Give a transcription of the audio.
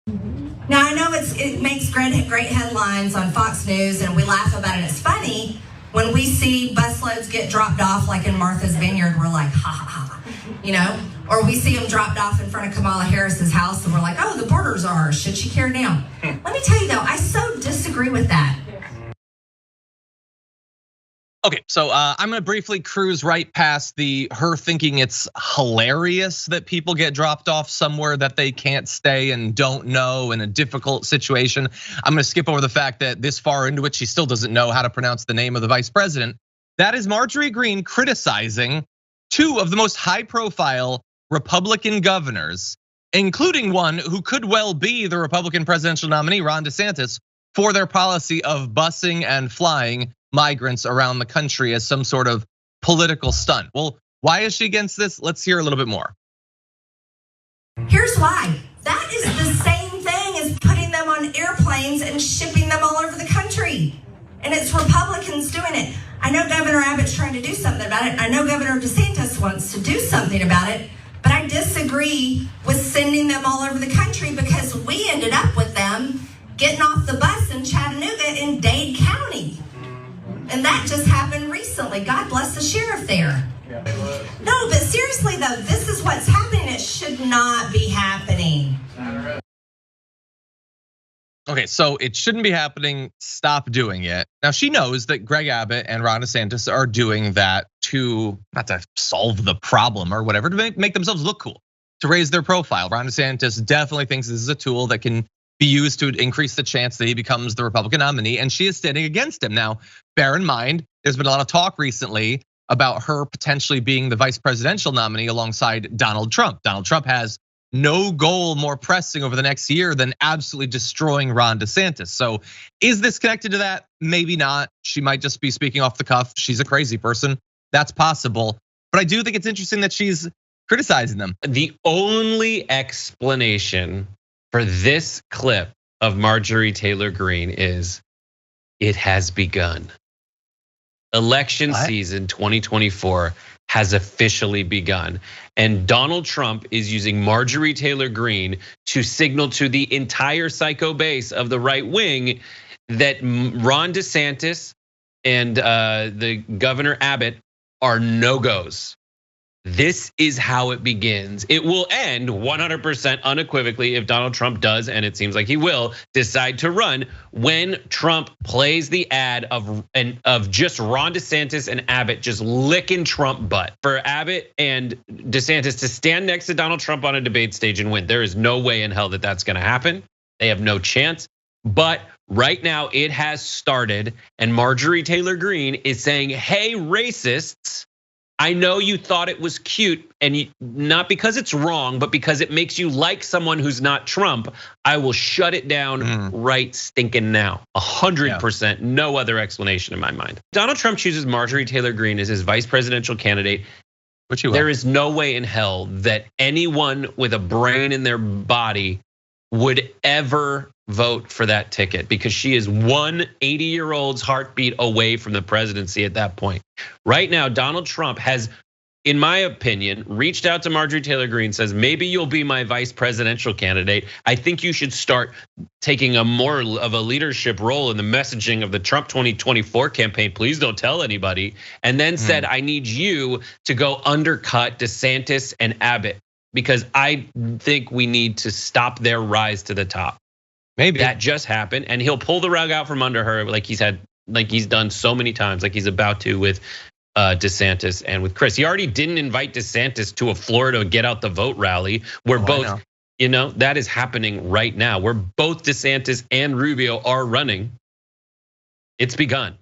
Now, I know it makes great headlines on Fox News, and we laugh about it. It's funny when we see busloads get dropped off, like in Martha's Vineyard, we're like, ha, ha, ha, Or we see them dropped off in front of Kamala Harris's house, and we're like, oh, the border's ours. Should she tear down? Let me tell you, though, I so disagree with that. Okay, so I'm gonna briefly cruise right past her thinking it's hilarious that people get dropped off somewhere that they can't stay and don't know in a difficult situation. I'm gonna skip over the fact that this far into it, she still doesn't know how to pronounce the name of the vice president. That is Marjorie Greene criticizing two of the most high profile Republican governors, including one who could well be the Republican presidential nominee, Ron DeSantis, for their policy of busing and flying migrants around the country as some sort of political stunt. Well, why is she against this? Let's hear a little bit more. Here's why. That is the same thing as putting them on airplanes and shipping them all over the country. And it's Republicans doing it. I know Governor Abbott's trying to do something about it. I know Governor DeSantis wants to do something about it. But I disagree with sending them all over the country, because we ended up with them getting off the bus in Chattanooga in Dade County. And that just happened recently. God bless the sheriff there. No, but seriously though, this is what's happening. It should not be happening. Okay, so it shouldn't be happening. Stop doing it. Now she knows that Greg Abbott and Ron DeSantis are doing that not to solve the problem or whatever, to make themselves look cool, to raise their profile. Ron DeSantis definitely thinks this is a tool that can be used to increase the chance that he becomes the Republican nominee, and she is standing against him. Now, bear in mind, there's been a lot of talk recently about her potentially being the vice presidential nominee alongside Donald Trump. Donald Trump has no goal more pressing over the next year than absolutely destroying Ron DeSantis. So is this connected to that? Maybe not. She might just be speaking off the cuff. She's a crazy person. That's possible. But I do think it's interesting that she's criticizing them. The only explanation for this clip of Marjorie Taylor Greene is it has begun. Election season 2024 has officially begun. And Donald Trump is using Marjorie Taylor Greene to signal to the entire psycho base of the right wing that Ron DeSantis and the Governor Abbott are no-goes. This is how it begins. It will end 100% unequivocally if Donald Trump does, and it seems like he will, decide to run, when Trump plays the ad of just Ron DeSantis and Abbott just licking Trump butt. For Abbott and DeSantis to stand next to Donald Trump on a debate stage and win, there is no way in hell that that's gonna happen. They have no chance. But right now it has started, and Marjorie Taylor Greene is saying, hey, racists, I know you thought it was cute, and not because it's wrong, but because it makes you like someone who's not Trump. I will shut it down right stinking now. 100%, no other explanation in my mind. Donald Trump chooses Marjorie Taylor Greene as his vice presidential candidate. There is no way in hell that anyone with a brain in their body would ever vote for that ticket, because she is one 80-year-old's heartbeat away from the presidency at that point. Right now, Donald Trump has, in my opinion, reached out to Marjorie Taylor Greene, says, maybe you'll be my vice presidential candidate. I think you should start taking a more of a leadership role in the messaging of the Trump 2024 campaign. Please don't tell anybody. And then said, I need you to go undercut DeSantis and Abbott, because I think we need to stop their rise to the top. Maybe that just happened, and he'll pull the rug out from under her like he's done so many times, like he's about to with DeSantis and with Crist. He already didn't invite DeSantis to a Florida get out the vote rally where both, that is happening right now, where both DeSantis and Rubio are running. It's begun.